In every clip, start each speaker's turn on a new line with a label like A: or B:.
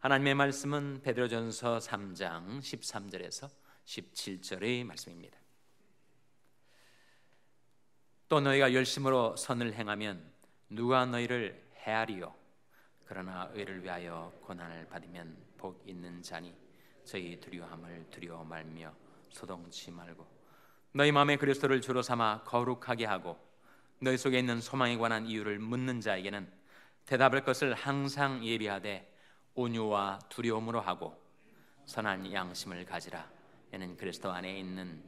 A: 하나님의 말씀은 베드로전서 3장 13절에서 17절의 말씀입니다. 또 너희가 열심으로 선을 행하면 누가 너희를 해하리요? 그러나 의를 위하여 고난을 받으면 복 있는 자니 저희 두려움을 두려워 말며 소동치 말고 너희 마음에 그리스도를 주로 삼아 거룩하게 하고 너희 속에 있는 소망에 관한 이유를 묻는 자에게는 대답할 것을 항상 예비하되 온유와 두려움으로 하고 선한 양심을 가지라. 이는 그리스도 안에 있는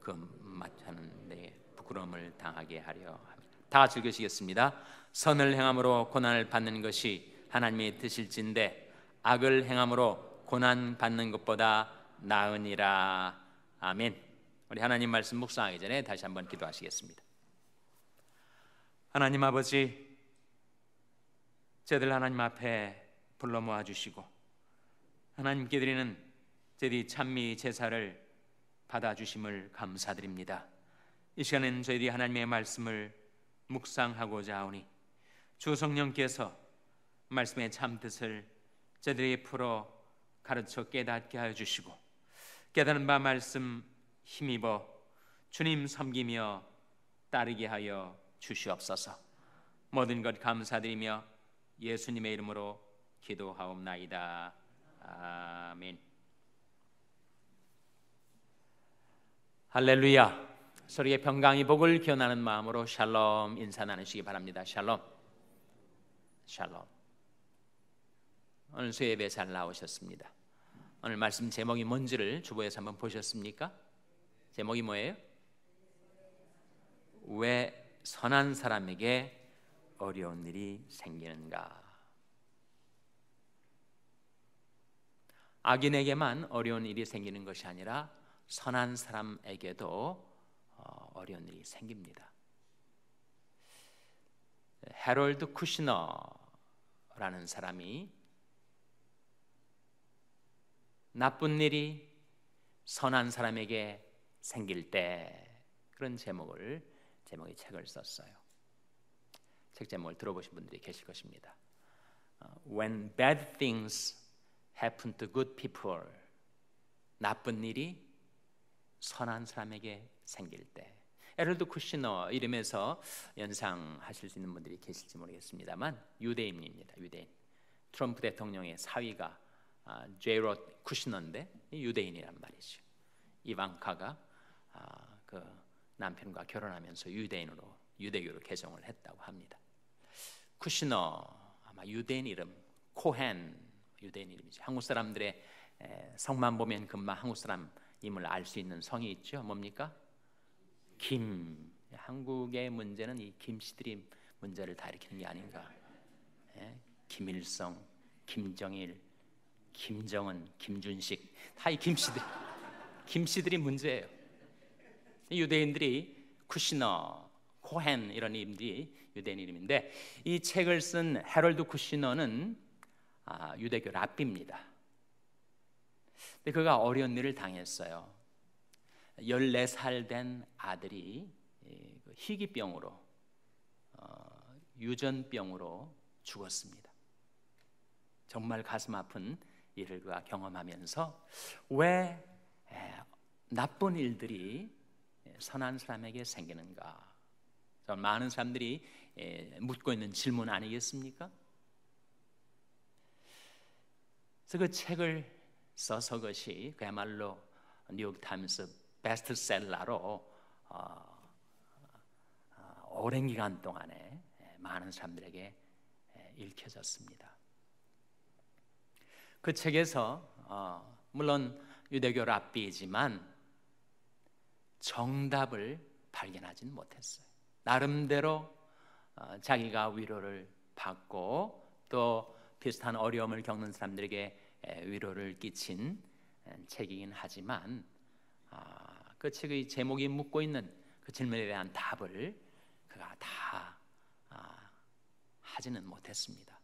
A: 그 마찬 내 부끄러움을 당하게 하려 합니다. 다 같이 읽으시겠습니다. 선을 행함으로 고난을 받는 것이 하나님의 뜻일진데 악을 행함으로 고난 받는 것보다 나으니라. 아멘. 우리 하나님 말씀 묵상하기 전에 다시 한번 기도하시겠습니다. 하나님 아버지, 저희들 하나님 앞에 불러 모아주시고 하나님께 드리는 저희 찬미 제사를 받아주심을 감사드립니다. 이 시간에는 저희들이 하나님의 말씀을 묵상하고자 하오니 주 성령께서 말씀의 참뜻을 저희들에게 풀어 가르쳐 깨닫게 하여 주시고 깨달은 바 말씀 힘입어 주님 섬기며 따르게 하여 주시옵소서. 모든 것 감사드리며 예수님의 이름으로 기도하옵나이다. 아멘. 할렐루야. 서로의 평강의 복을 기원하는 마음으로 샬롬 인사 나누시기 바랍니다. 샬롬. 샬롬. 오늘 수요예배 잘 나오셨습니다. 오늘 말씀 제목이 뭔지를 주보에서 한번 보셨습니까? 제목이 뭐예요? 왜 선한 사람에게 어려운 일이 생기는가? 악인에게만 어려운 일이 생기는 것이 아니라 선한 사람에게도 어려운 일이 생깁니다. 해롤드 쿠시너라는 사람이 나쁜 일이 선한 사람에게 생길 때 그런 제목의 책을 썼어요. 책 제목을 들어보신 분들이 계실 것입니다. When bad things happen to good people, 나쁜 일이 선한 사람에게 생길 때. 해롤드 쿠시너 이름에서 연상하실 수 있는 분들이 계실지 모르겠습니다만 유대인입니다. 유대인. 트럼프 대통령의 사위가 제이롯 쿠시너인데 유대인이란 말이죠. 이방카가 그 남편과 결혼하면서 유대교로 개종을 했다고 합니다. 쿠시너 아마 유대인 이름 코헨 유대인 이름이죠. 한국 사람들의 성만 보면 금방 한국 사람임을 알 수 있는 성이 있죠. 뭡니까? 김. 한국의 문제는 이 김씨들이 문제를 다 일으키는 게 아닌가. 김일성, 김정일, 김정은, 김준식 다 이 김씨들이 문제예요. 유대인들이 쿠시너, 코헨 이런 이름들이 유대인 이름인데 이 책을 쓴 해롤드 쿠시너는 유대교 랍비입니다. 근데 그가 어려운 일을 당했어요. 14살 된 아들이 희귀병으로 유전병으로 죽었습니다. 정말 가슴 아픈 일을 그가 경험하면서 왜 나쁜 일들이 선한 사람에게 생기는가? 많은 사람들이 묻고 있는 질문 아니겠습니까? 그래서 그 책을 써서 그것이 그야말로 뉴욕타임스 베스트셀러로 오랜 기간 동안에 많은 사람들에게 읽혀졌습니다. 그 책에서 물론 유대교 랍비이지만 정답을 발견하지는 못했어요. 나름대로 자기가 위로를 받고 또 비슷한 어려움을 겪는 사람들에게 위로를 끼친 책이긴 하지만 그 책의 제목이 묻고 있는 그 질문에 대한 답을 그가 다 하지는 못했습니다.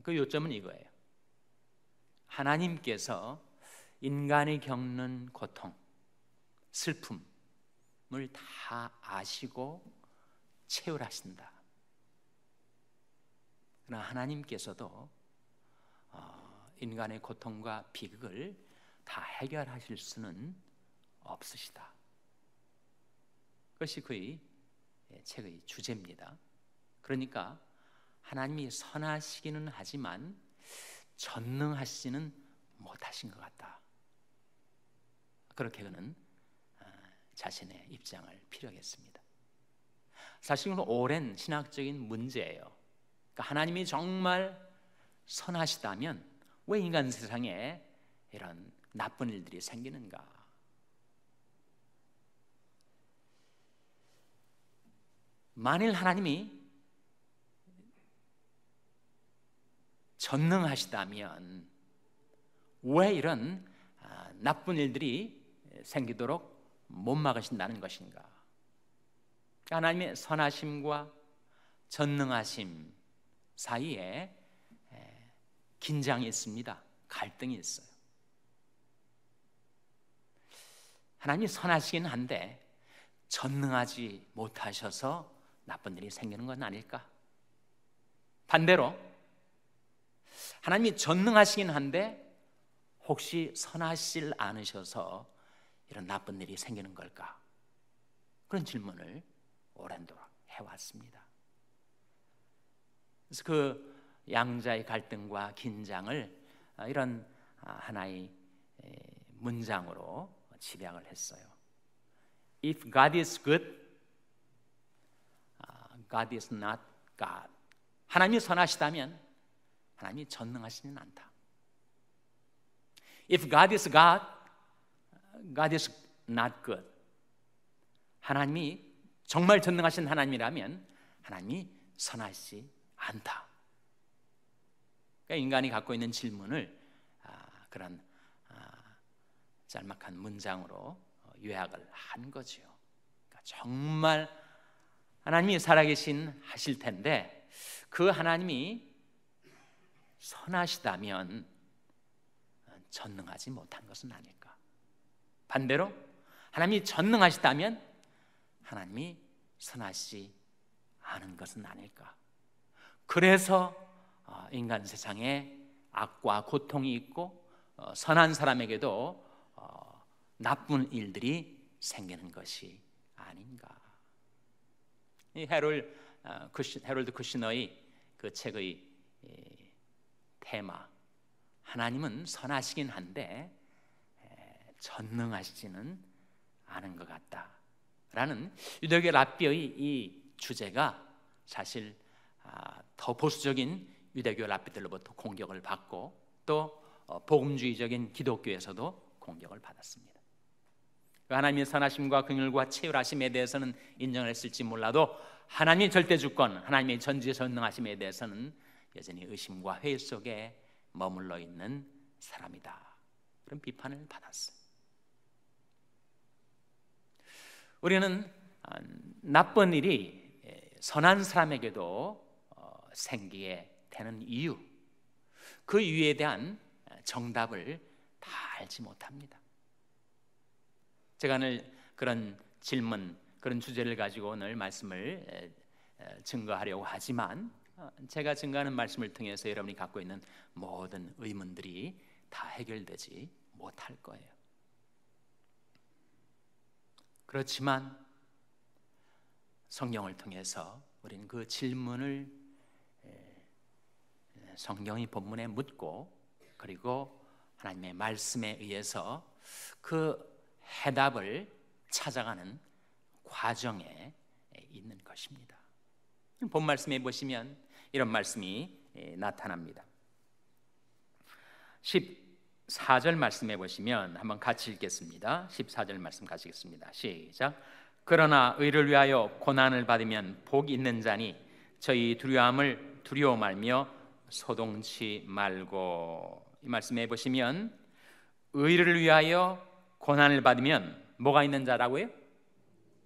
A: 그 요점은 이거예요. 하나님께서 인간이 겪는 고통, 슬픔을 다 아시고 채울하신다. 그러나 하나님께서도 인간의 고통과 비극을 다 해결하실 수는 없으시다. 그것이 그의 책의 주제입니다. 그러니까 하나님이 선하시기는 하지만 전능하시지는 못하신 것 같다. 그렇게 그는 자신의 입장을 피력했습니다. 사실 그건 오랜 신학적인 문제예요. 그러니까 하나님이 정말 선하시다면 왜 인간 세상에 이런 나쁜 일들이 생기는가? 만일 하나님이 전능하시다면 왜 이런 나쁜 일들이 생기도록 못 막으신다는 것인가? 하나님의 선하심과 전능하심 사이에 긴장이 있습니다. 갈등이 있어요. 하나님이 선하시긴 한데 전능하지 못하셔서 나쁜 일이 생기는 건 아닐까? 반대로 하나님이 전능하시긴 한데 혹시 선하시질 않으셔서 이런 나쁜 일이 생기는 걸까? 그런 질문을 오랜도록 해왔습니다. 그래서 그 양자의 갈등과 긴장을 이런 하나의 문장으로 집약을 했어요. If God is good, God is not God. 하나님이 선하시다면 하나님이 전능하시지는 않다. If God is God, God is not good. 하나님이 정말 전능하신 하나님이라면 하나님이 선하시지 않다. 그러니까 인간이 갖고 있는 질문을 그런 짤막한 문장으로 요약을 한 거죠. 그러니까 정말 하나님이 살아계신 하실 텐데 그 하나님이 선하시다면 전능하지 못한 것은 아닐까? 반대로 하나님이 전능하시다면 하나님이 선하시지 않은 것은 아닐까? 그래서 인간 세상에 악과 고통이 있고 선한 사람에게도 나쁜 일들이 생기는 것이 아닌가? 이 해롤드 쿠시너의 그 책의 테마, 하나님은 선하시긴 한데 전능하시지는 않은 것 같다라는 유대교 랍비의 이 주제가 사실 더 보수적인 유대교 랍비들로부터 공격을 받고 또 복음주의적인 기독교에서도 공격을 받았습니다. 하나님의 선하심과 긍휼과 치열하심에 대해서는 인정을 했을지 몰라도 하나님의 절대주권, 하나님의 전지전능하심에 대해서는 여전히 의심과 회의 속에 머물러 있는 사람이다. 그런 비판을 받았어요. 우리는 나쁜 일이 선한 사람에게도 생기게 되는 이유, 그 이유에 대한 정답을 다 알지 못합니다. 제가 오늘 그런 질문, 그런 주제를 가지고 오늘 말씀을 증거하려고 하지만 제가 증거하는 말씀을 통해서 여러분이 갖고 있는 모든 의문들이 다 해결되지 못할 거예요. 그렇지만 성경을 통해서 우리는 그 질문을 성경의 본문에 묻고 그리고 하나님의 말씀에 의해서 그 해답을 찾아가는 과정에 있는 것입니다. 본 말씀에 보시면 이런 말씀이 나타납니다. 14절 말씀에 보시면 한번 같이 읽겠습니다. 14절 말씀 같이 읽겠습니다. 시작. 그러나 의를 위하여 고난을 받으면 복 있는 자니 저희 두려움을 두려워 말며 소동치 말고. 이 말씀에 보시면 의를 위하여 고난을 받으면 뭐가 있는 자라고요?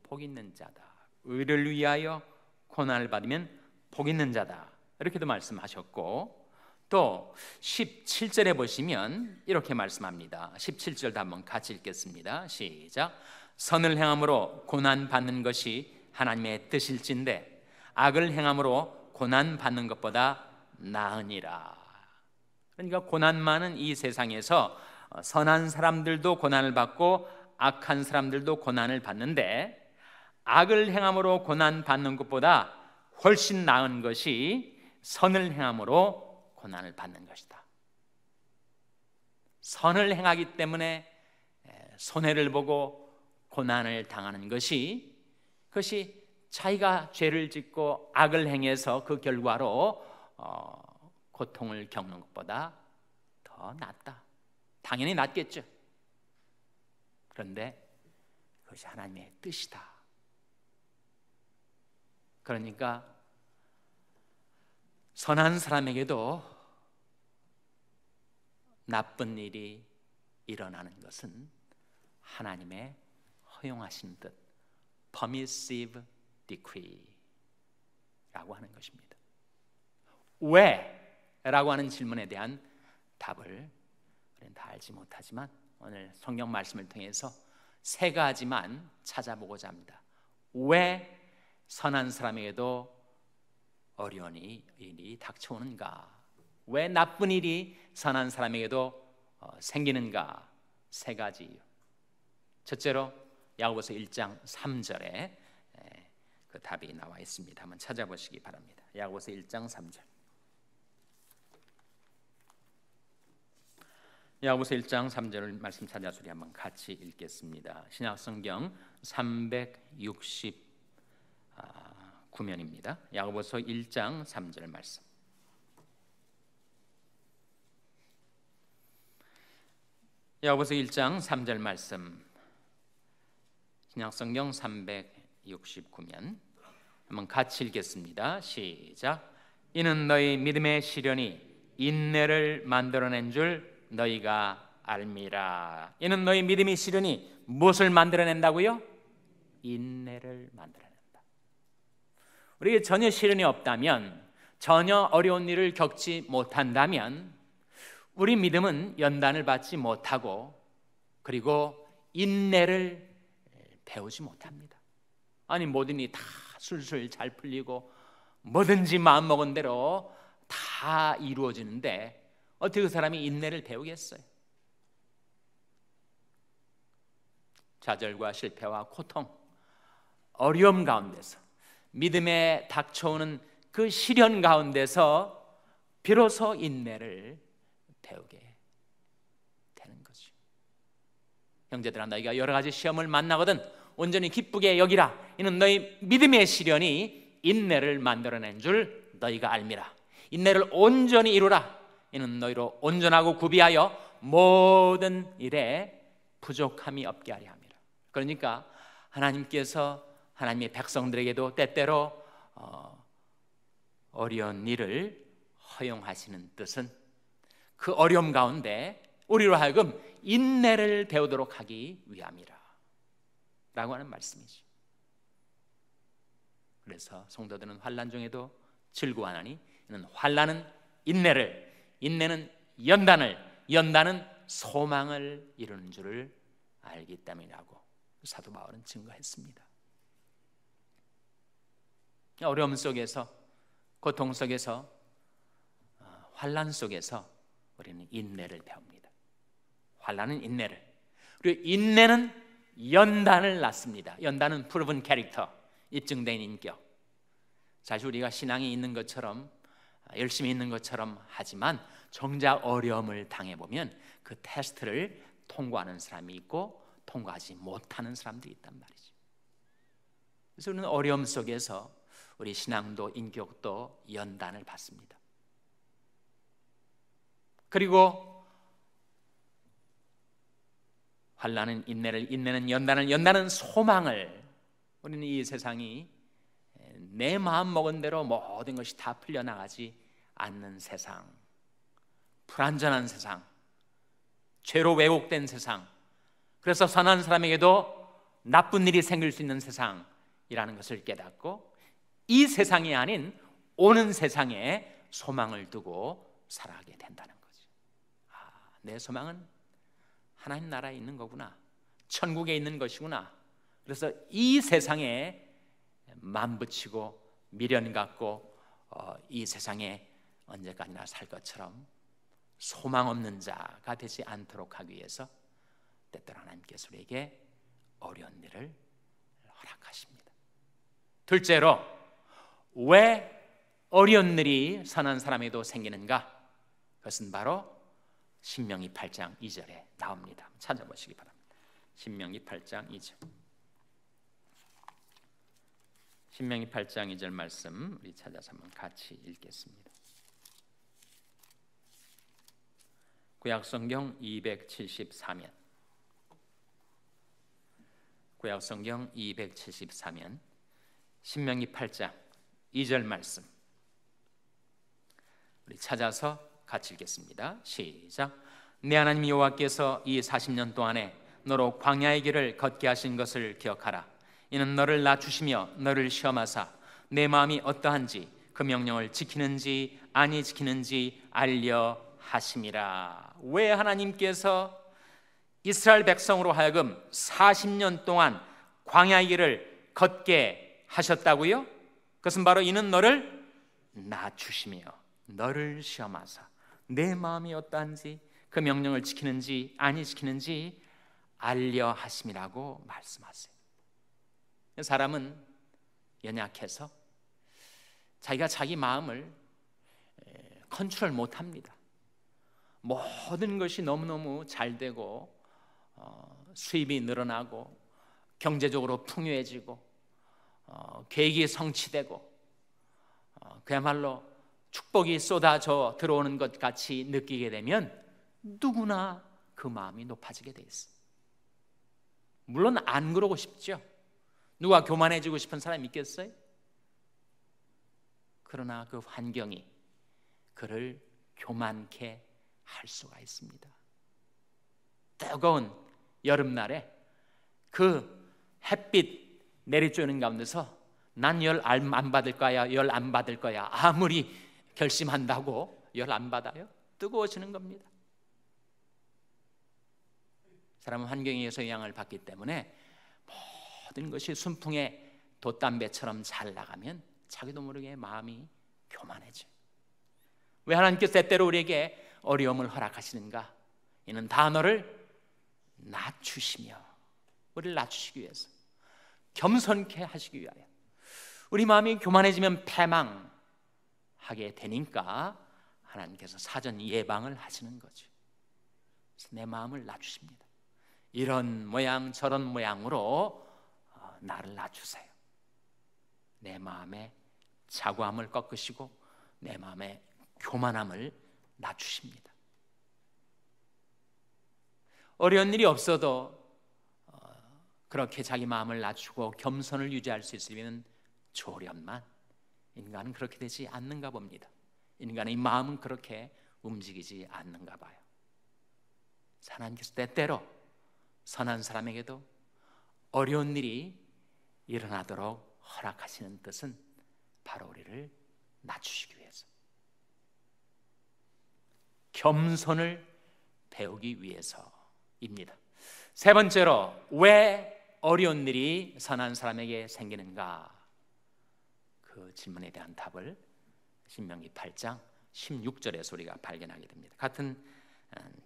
A: 복 있는 자다. 의를 위하여 고난을 받으면 복 있는 자다. 이렇게도 말씀하셨고 또 17절에 보시면 이렇게 말씀합니다. 17절도 한번 같이 읽겠습니다. 시작. 선을 행함으로 고난 받는 것이 하나님의 뜻일진데 악을 행함으로 고난 받는 것보다 나으니라. 그러니까 고난 많은 이 세상에서 선한 사람들도 고난을 받고 악한 사람들도 고난을 받는데, 악을 행함으로 고난 받는 것보다 훨씬 나은 것이 선을 행함으로 고난을 받는 것이다. 선을 행하기 때문에 손해를 보고 고난을 당하는 것이, 그것이 자기가 죄를 짓고 악을 행해서 그 결과로 고통을 겪는 것보다 더 낫다. 당연히 낫겠죠. 그런데 그것이 하나님의 뜻이다. 그러니까 선한 사람에게도 나쁜 일이 일어나는 것은 하나님의 허용하신 뜻, permissive decree라고 하는 것입니다. 왜? 라고 하는 질문에 대한 답을 우리는 다 알지 못하지만 오늘 성경 말씀을 통해서 세 가지만 찾아보고자 합니다. 왜 선한 사람에게도 어려운 일이 닥쳐오는가? 왜 나쁜 일이 선한 사람에게도 생기는가? 세 가지 이유. 첫째로 야고보서 1장 3절에 그 답이 나와 있습니다. 한번 찾아보시기 바랍니다. 야고보서 1장 3절. 야고보서 1장 3절 말씀 찾아서 우리 한번 같이 읽겠습니다. 신약성경 369면입니다. 야고보서 1장 3절 말씀. 야고보서 1장 3절 말씀. 신약성경 369면 한번 같이 읽겠습니다. 시작. 이는 너희 믿음의 시련이 인내를 만들어낸 줄 너희가 알미라. 이는 너희 믿음의 시련이 무엇을 만들어낸다고요? 인내를 만들어낸다. 우리에게 전혀 시련이 없다면, 전혀 어려운 일을 겪지 못한다면 우리 믿음은 연단을 받지 못하고, 그리고 인내를 배우지 못합니다. 아니, 모든 일이 다 술술 잘 풀리고 뭐든지 마음먹은 대로 다 이루어지는데 어떻게 그 사람이 인내를 배우겠어요? 좌절과 실패와 고통, 어려움 가운데서, 믿음에 닥쳐오는 그 시련 가운데서 비로소 인내를 배우게 되는 거죠. 형제들아, 너희가 여러 가지 시험을 만나거든 온전히 기쁘게 여기라. 이는 너희 믿음의 시련이 인내를 만들어낸 줄 너희가 알미라. 인내를 온전히 이루라. 이는 너희로 온전하고 구비하여 모든 일에 부족함이 없게 하려 함이라. 그러니까 하나님께서 하나님의 백성들에게도 때때로 어려운 일을 허용하시는 뜻은 그 어려움 가운데 우리로 하여금 인내를 배우도록 하기 위함이라 라고 하는 말씀이죠. 그래서 성도들은 환난 중에도 즐거워하나니 이는 환난은 인내를, 인내는 연단을, 연단은 소망을 이루는 줄을 알기 때문이라고 사도 바울은 증거했습니다. 어려움 속에서, 고통 속에서, 환난 속에서 우리는 인내를 배웁니다. 환난은 인내를, 그리고 인내는 연단을 낳습니다. 연단은 proven character, 입증된 인격. 사실 우리가 신앙이 있는 것처럼 열심히 있는 것처럼 하지만 정작 어려움을 당해보면 그 테스트를 통과하는 사람이 있고 통과하지 못하는 사람들이 있단 말이죠. 그래서 우리는 어려움 속에서 우리 신앙도 인격도 연단을 받습니다. 그리고 환난은 인내를, 인내는 연단을, 연단은 소망을. 우리는 이 세상이 내 마음 먹은 대로 모든 것이 다 풀려나가지 않는 세상, 불안전한 세상, 죄로 왜곡된 세상, 그래서 선한 사람에게도 나쁜 일이 생길 수 있는 세상이라는 것을 깨닫고 이 세상이 아닌 오는 세상에 소망을 두고 살아가게 된다는 거죠. 내 소망은 하나님 나라에 있는 거구나, 천국에 있는 것이구나. 그래서 이 세상에 맘 붙이고 미련 갖고 이 세상에 언제까지나 살 것처럼 소망 없는 자가 되지 않도록 하기 위해서 때때로 하나님께서 우리에게 어려운 일을 허락하십니다. 둘째로, 왜 어려운 일이 선한 사람에게도 생기는가? 그것은 바로 신명기 8장 2절에 나옵니다. 찾아보시기 바랍니다. 신명기 8장 2절. 신명기 8장 2절 말씀 우리 찾아서 한번 같이 읽겠습니다. 구약성경 274면, 구약성경 274면 신명기 8장 2절 말씀 우리 찾아서 같이 읽겠습니다. 시작. 내 하나님 여호와께서 이 40년 동안에 너로 광야의 길을 걷게 하신 것을 기억하라. 이는 너를 낮추시며 너를 시험하사 내 마음이 어떠한지 그 명령을 지키는지 아니 지키는지 알려 하심이라. 왜 하나님께서 이스라엘 백성으로 하여금 40년 동안 광야의 길을 걷게 하셨다고요? 그것은 바로 이는 너를 낮추시며 너를 시험하사 내 마음이 어떠한지 그 명령을 지키는지 아니 지키는지 알려 하심이라고 말씀하세요. 사람은 연약해서 자기가 자기 마음을 컨트롤 못합니다. 모든 것이 너무너무 잘 되고 수입이 늘어나고 경제적으로 풍요해지고 계획이 성취되고 그야말로 축복이 쏟아져 들어오는 것 같이 느끼게 되면 누구나 그 마음이 높아지게 돼 있어요. 물론 안 그러고 싶죠. 누가 교만해지고 싶은 사람이 있겠어요? 그러나 그 환경이 그를 교만케 할 수가 있습니다. 뜨거운 여름날에 그 햇빛 내리쬐는 가운데서 난 열 안 받을 거야, 열 안 받을 거야. 아무리 결심한다고 열 안 받아요? 뜨거워지는 겁니다. 사람은 환경에 의해서 영향을 받기 때문에 모든 것이 순풍의 돛담배처럼 잘 나가면 자기도 모르게 마음이 교만해져요. 왜 하나님께서 때때로 우리에게 어려움을 허락하시는가? 이는 단어를 낮추시며 우리를 낮추시기 위해서, 겸손케 하시기 위하여. 우리 마음이 교만해지면 패망하게 되니까 하나님께서 사전 예방을 하시는 거죠. 그래서 내 마음을 낮추십니다. 이런 모양 저런 모양으로 나를 낮추세요. 내 마음의 자고함을 꺾으시고 내 마음의 교만함을 낮추십니다. 어려운 일이 없어도 그렇게 자기 마음을 낮추고 겸손을 유지할 수 있으면 좋으련만 인간은 그렇게 되지 않는가 봅니다. 인간의 마음은 그렇게 움직이지 않는가 봐요. 하나님께서 때때로 선한 사람에게도 어려운 일이 일어나도록 허락하시는 뜻은 바로 우리를 낮추시기 위해서, 겸손을 배우기 위해서입니다. 세 번째로, 왜 어려운 일이 선한 사람에게 생기는가? 그 질문에 대한 답을 신명기 8장 16절에서 우리가 발견하게 됩니다. 같은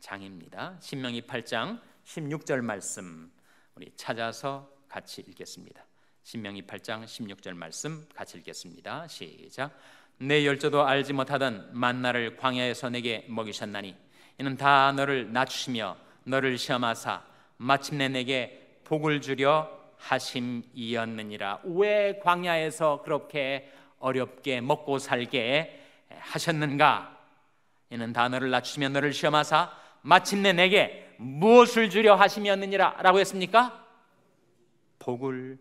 A: 장입니다. 신명기 8장 16절 말씀 우리 찾아서 같이 읽겠습니다. 신명기 8장 16절 말씀 같이 읽겠습니다. 시작. 내 열조도 알지 못하던 만나를 광야에서 내게 먹이셨나니 이는 다 너를 낮추시며 너를 시험하사 마침내 내게 복을 주려 하심이었느니라. 왜 광야에서 그렇게 어렵게 먹고 살게 하셨는가? 이는 다 너를 낮추시며 너를 시험하사 마침내 내게 무엇을 주려 하심이었느니라 라고 했습니까? 복을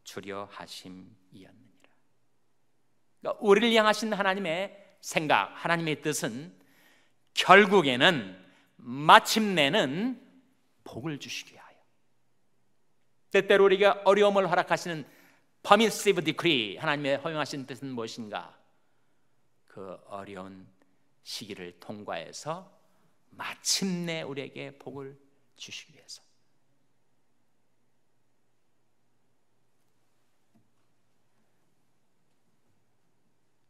A: 주려 하심이었느니라. 그러니까 우리를 향하신 하나님의 생각, 하나님의 뜻은 결국에는 마침내는 복을 주시기 위하여, 때때로 우리가 어려움을 허락하시는 permissive decree, 하나님의 허용하신 뜻은 무엇인가? 그 어려운 시기를 통과해서 마침내 우리에게 복을 주시기 위해서.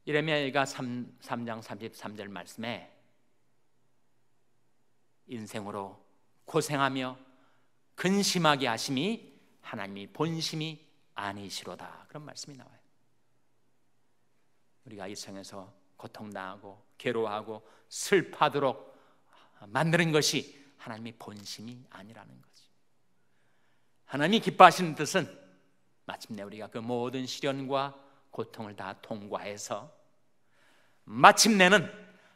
A: 예레미야가 3장 33절 말씀에 인생으로 고생하며 근심하게 하심이 하나님이 본심이 아니시로다, 그런 말씀이 나와요. 우리가 이 세상에서 고통당하고 괴로워하고 슬퍼하도록 만드는 것이 하나님의 본심이 아니라는 거지. 하나님이 기뻐하시는 뜻은 마침내 우리가 그 모든 시련과 고통을 다 통과해서 마침내는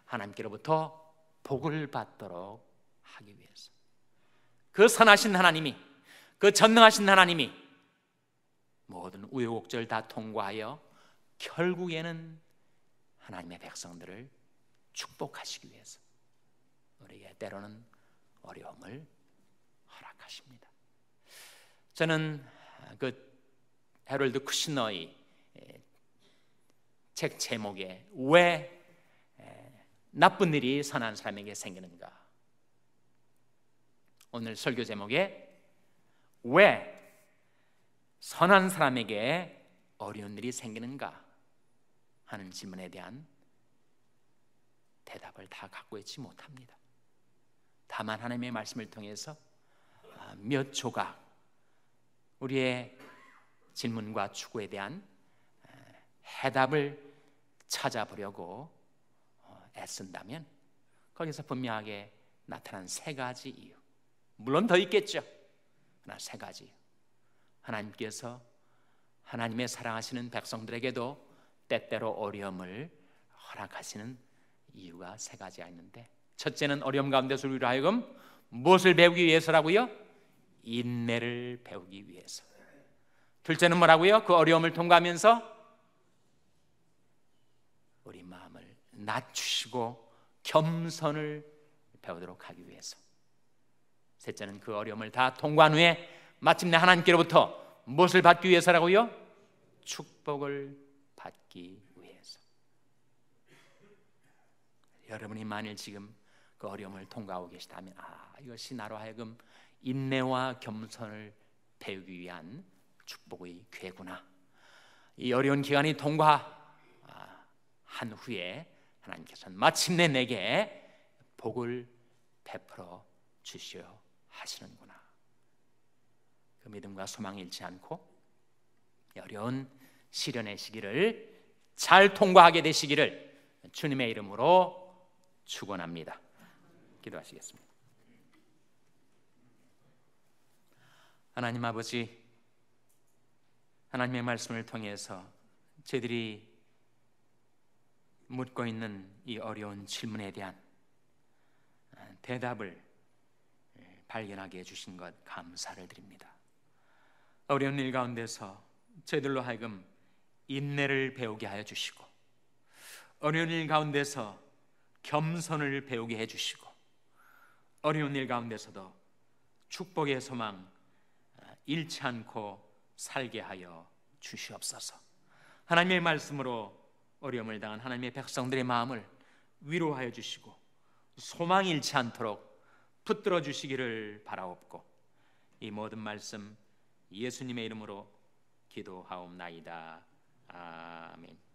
A: 하나님께로부터 복을 받도록 하기 위해서, 그 선하신 하나님이, 그 전능하신 하나님이 모든 우여곡절 다 통과하여 결국에는 하나님의 백성들을 축복하시기 위해서 우리에게 때로는 어려움을 허락하십니다. 저는 그 해롤드 쿠시너의 책 제목에 왜 나쁜 일이 선한 사람에게 생기는가, 오늘 설교 제목에 왜 선한 사람에게 어려운 일이 생기는가 하는 질문에 대한 대답을 다 갖고 있지 못합니다. 다만 하나님의 말씀을 통해서 몇 조각 우리의 질문과 추구에 대한 해답을 찾아보려고 애쓴다면 거기서 분명하게 나타난 세 가지 이유, 물론 더 있겠죠. 그러나 세 가지 이유, 하나님께서 하나님의 사랑하시는 백성들에게도 때때로 어려움을 허락하시는 이유가 세 가지가 있는데, 첫째는 어려움 가운데서 우리로 하여금 무엇을 배우기 위해서라고요? 인내를 배우기 위해서. 둘째는 뭐라고요? 그 어려움을 통과하면서 우리 마음을 낮추시고 겸손을 배우도록 하기 위해서. 셋째는 그 어려움을 다 통과한 후에 마침내 하나님께로부터 무엇을 받기 위해서라고요? 축복을 받기 위해서. 여러분이 만일 지금 그 어려움을 통과하고 계시다면 이것이 나로 하여금 인내와 겸손을 배우기 위한 축복의 기회구나. 이 어려운 기간이 통과한 후에 하나님께서는 마침내 내게 복을 베풀어 주시어 하시는구나. 그 믿음과 소망 잃지 않고 어려운 시련의 시기를 잘 통과하게 되시기를 주님의 이름으로 축원합니다. 기도하시겠습니다. 하나님 아버지, 하나님의 말씀을 통해서 저희들이 묻고 있는 이 어려운 질문에 대한 대답을 발견하게 해주신 것 감사를 드립니다. 어려운 일 가운데서 저희들로 하여금 인내를 배우게 하여 주시고, 어려운 일 가운데서 겸손을 배우게 해주시고, 어려운 일 가운데서도 축복의 소망 잃지 않고 살게 하여 주시옵소서. 하나님의 말씀으로 어려움을 당한 하나님의 백성들의 마음을 위로하여 주시고 소망 잃지 않도록 붙들어 주시기를 바라옵고, 이 모든 말씀 예수님의 이름으로 기도하옵나이다. 아멘.